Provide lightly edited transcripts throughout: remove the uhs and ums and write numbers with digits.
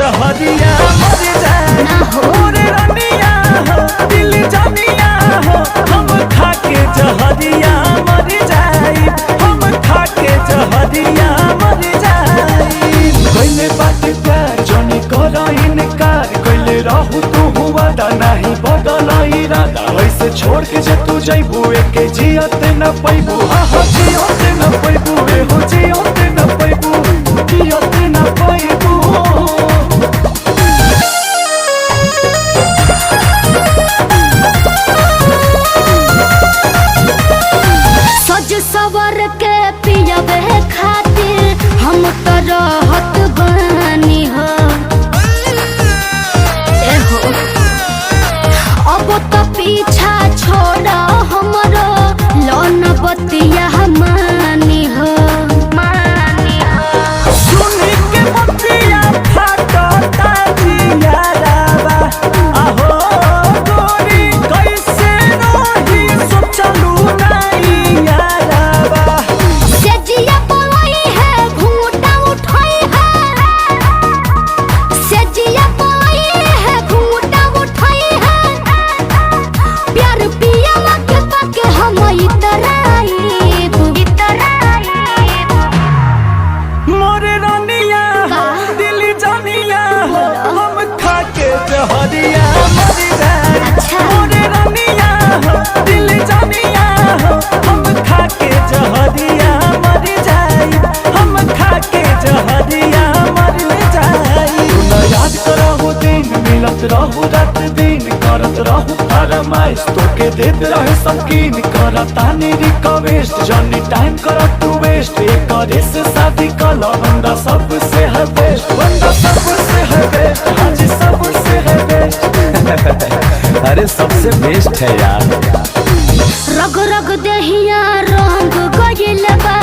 जहरिया मर जाए मोरे रनिया हो दिल जानिया हो हम खा के जहरिया मर जाए हम खा के जहरिया मर जाए कोइले बात प्यार जनी करो इनकार कोइले रहू तू हुआ दा नहीं बदल इरादा वैसे छोड़ के जे तू जइबू एके जियत न पैबू हा जियत न पैबू हो जियत न पैबू जियत न पैबू सज सवर के पियबे खातिर हम तो रहत बानी हो अब तो पीछा छोड़ हमरो लोन बतिया मानी हो सुनी के बतिया फाटता जियारावा आहो गोरी कैसे रही सोचलू नहीं यारावा से जिया पवई है घूंटा उठाई है से जिया पवई है घूंटा उठाई है प्यार पिया के पाके हम इतराई मोरे रनिया दिल जानिया हम खा के जहरिया मर जाए मोरे रनिया दिल जानिया हम खा के जहरिया मर जाए हम खा के जहरिया मर जाए याद करहु दिन मिलत रहू रात दिन करत रहू फरमाइश तोके देत रहे सबकीन करतानी रिक्वेस्ट जनी टाइम करत तू वेस्ट करे से शादी कला बंदा सबसे है बेस्ट बंदा सबसे है बेस्ट हाजी सबसे है बेस्ट अरे सबसे बेस्ट है यार रग रग दहिया रंग गइल बा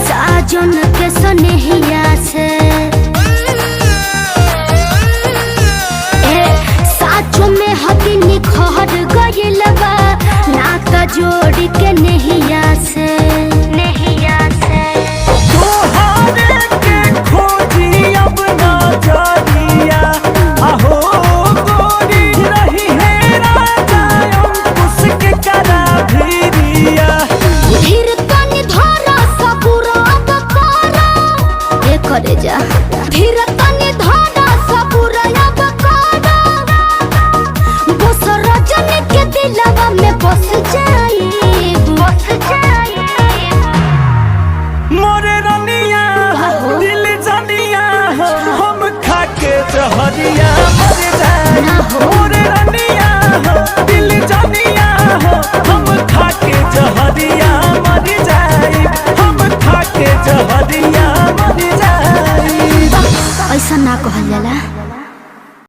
साजन के सनेहिया से